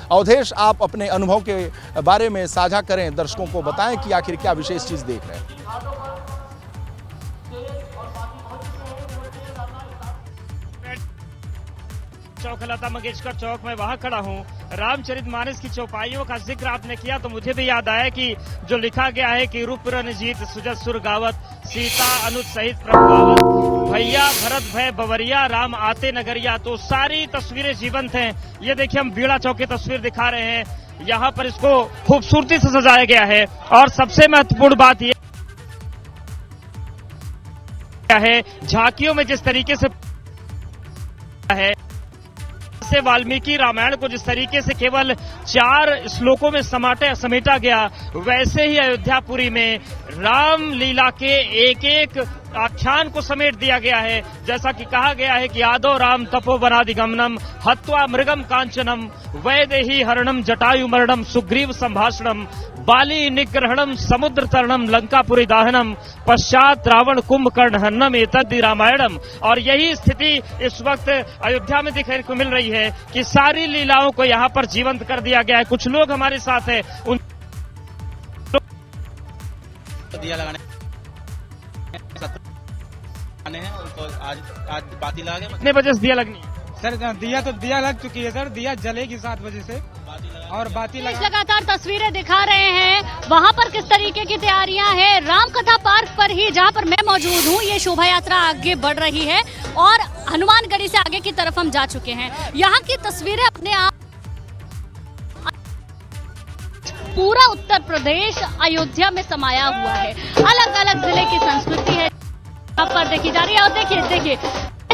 अवधेश, आप अपने अनुभव के बारे में साझा करें, दर्शकों को बताएं कि आखिर क्या विशेष चीज़ देख रहे हैं। चौक लता मंगेशकर चौक में वहां खड़ा हूं। रामचरितमानस की चौपाइयों का जिक्र आपने किया तो मुझे भी याद आया कि जो लिखा गया है कि रूप रणजीत सुजत सुर गावत, सीता अनुज सहित प्रभावत, भैया भरत भय बवरिया, राम आते नगरिया। तो सारी तस्वीरें जीवंत हैं। ये देखिए, हम बीड़ा चौक की तस्वीर दिखा रहे हैं। यहाँ पर इसको खूबसूरती से सजाया गया है और सबसे महत्वपूर्ण बात यह है, झांकियों में जिस तरीके से है से वाल्मीकि रामायण को जिस तरीके से केवल 4 श्लोकों में समेटा गया, वैसे ही अयोध्यापुरी में राम लीला के एक एक आख्यान को समेट दिया गया है। जैसा कि कहा गया है कि आदो राम तपोवनादिगमनम हत्वा मृगम कांचनम वैदेही हरणम जटायु मरणम सुग्रीव संभाषणम बाली निग्रहणम समुद्र तरणम लंकापुरी दाहनम पश्चात रावण कुंभकर्ण हननम एतद्दि रामायणम। और यही स्थिति इस वक्त अयोध्या में दिखने को मिल रही है कि सारी लीलाओं को यहाँ पर जीवंत कर दिया गया है। कुछ लोग हमारे साथ हैं, उन दिया लगाने हैं उनको आज बाती लगा के कितने बजे से दिया लगनी है? सर दिया लग चुकी है सर, दिया जलेगी 7 बजे से और बाती लगातार तस्वीरें दिखा रहे हैं। वहाँ पर किस तरीके की तैयारियां हैं, रामकथा पार्क पर ही जहाँ पर मैं मौजूद हूँ, ये शोभा यात्रा आगे बढ़ रही है और हनुमानगढ़ी से आगे की तरफ हम जा चुके हैं। यहाँ की तस्वीरें अपने आप पूरा उत्तर प्रदेश अयोध्या में समाया हुआ है। अलग अलग जिले की संस्कृति है यहाँ पर देखी जा रही है। और देखिए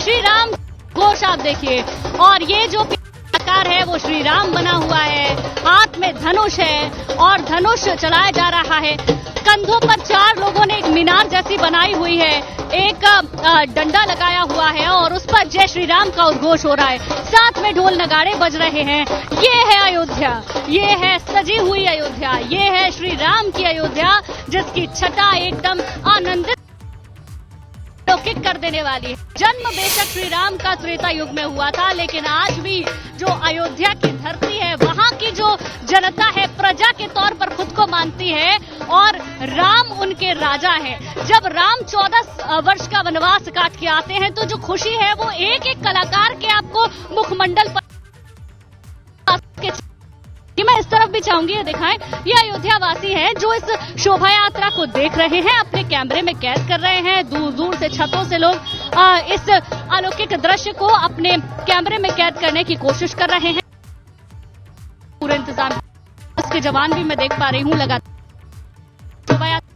श्री राम घोष आप देखिए, और ये जो आकार है वो श्री राम बना हुआ है, हाथ में धनुष है और धनुष चलाया जा रहा है। कंधों पर 4 लोगों ने एक मीनार जैसी बनाई हुई है, एक डंडा लगाया हुआ है और उस पर जय श्री राम का उद्घोष हो रहा है। साथ में ढोल नगाड़े बज रहे हैं। ये है अयोध्या, ये है सजी हुई अयोध्या, ये है श्री राम की अयोध्या जिसकी छटा एकदम आनंदित लौकिक कर देने वाली है। जन्म बेशक श्री राम का त्रेता युग में हुआ था, लेकिन आज भी जो अयोध्या की धरती है, वहां की जो जनता है प्रजा के तौर पर खुद को मानती है और राम उनके राजा है। जब राम 14 वर्ष का वनवास काट के आते हैं तो जो खुशी है वो एक एक कलाकार के आपको मुखमंडल पर कि मैं इस तरफ भी चाहूंगी ये दिखाएं। ये अयोध्या वासी हैं जो इस शोभा यात्रा को देख रहे हैं, अपने कैमरे में कैद कर रहे हैं। दूर दूर से छतों से लोग इस अलौकिक दृश्य को अपने कैमरे में कैद करने की कोशिश कर रहे हैं। पूरे इंतजाम के जवान भी मैं देख पा रही हूँ। लगातार शोभा यात्रा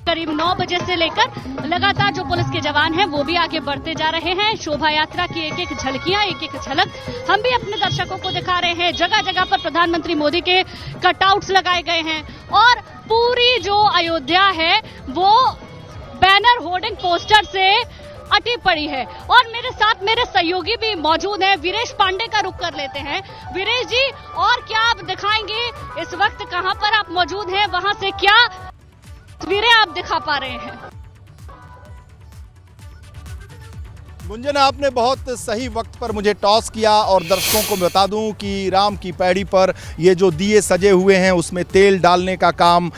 करीब 9 बजे से लेकर लगातार जो पुलिस के जवान हैं वो भी आगे बढ़ते जा रहे हैं। शोभा यात्रा की एक एक झलकियां, एक एक झलक हम भी अपने दर्शकों को दिखा रहे हैं। जगह जगह पर प्रधानमंत्री मोदी के कटआउट्स लगाए गए हैं और पूरी जो अयोध्या है वो बैनर होर्डिंग पोस्टर से अटी पड़ी है। और मेरे साथ मेरे सहयोगी भी मौजूद हैं। वीरेश पांडे का रुख कर लेते हैं। वीरेश जी, और क्या आप दिखाएंगे इस वक्त कहां पर आप मौजूद हैं, वहां से क्या तस्वीरें आप दिखा पा रहे हैं? गुंजन, आपने बहुत सही वक्त पर मुझे टॉस किया और दर्शकों को बता दूं कि राम की पैड़ी पर ये जो दिए सजे हुए हैं उसमें तेल डालने का काम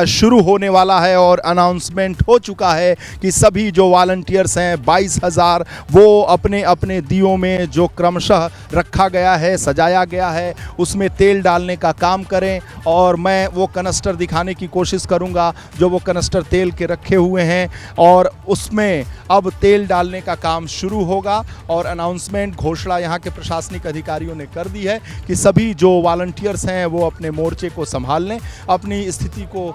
शुरू होने वाला है और अनाउंसमेंट हो चुका है कि सभी जो वॉलंटियर्स हैं 22,000 वो अपने अपने दियों में जो क्रमशः रखा गया है, सजाया गया है, उसमें तेल डालने का काम करें। और मैं वो कनस्टर दिखाने की कोशिश करूँगा जो वो कनस्टर तेल के रखे हुए हैं और उसमें अब तेल डालने का काम शुरू होगा। और अनाउंसमेंट घोषणा यहाँ के प्रशासनिक अधिकारियों ने कर दी है कि सभी जो वॉलंटियर्स हैं वो अपने मोर्चे को संभाल लें, अपनी स्थिति को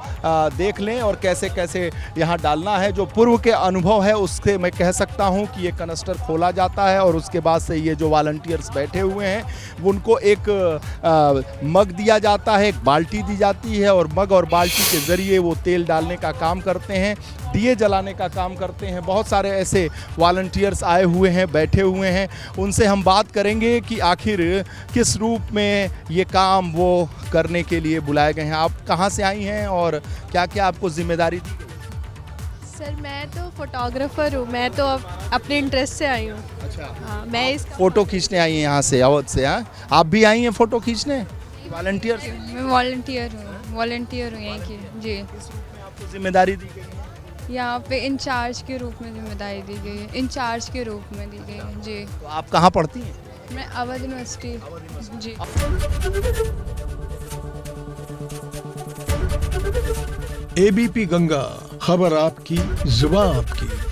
देख लें और कैसे कैसे यहाँ डालना है। जो पूर्व के अनुभव है उससे मैं कह सकता हूँ कि ये कनस्टर खोला जाता है और उसके बाद से ये जो वॉलंटियर्स बैठे हुए हैं उनको एक मग दिया जाता है, एक बाल्टी दी जाती है और मग और बाल्टी के ज़रिए वो तेल डालने का काम करते हैं, दिए जलाने का काम करते हैं। बहुत सारे ऐसे वॉलंटियर्स आए हुए हैं, बैठे हुए हैं, उनसे हम बात करेंगे कि आखिर किस रूप में ये काम वो करने के लिए बुलाए गए हैं। आप कहाँ से आई हैं और क्या क्या आपको जिम्मेदारी दी गई? सर मैं तो फोटोग्राफर हूँ, मैं तो अपने इंटरेस्ट से आई हूँ। अच्छा, हाँ, मैं इस फोटो खींचने आई हैं यहाँ से, अवध से? हाँ, आप भी आई हैं फोटो खींचने? वॉलंटियर? मैं वॉलंटियर हूँ यहीं की जी। आपको जिम्मेदारी दी गई है? यहाँ पे इंचार्ज के रूप में जिम्मेदारी दी गई है, इंचार्ज के रूप में दी गई है जी। तो आप कहाँ पढ़ती हैं? मैं अवध यूनिवर्सिटी जी। एबीपी गंगा, खबर आपकी, जुबान आपकी।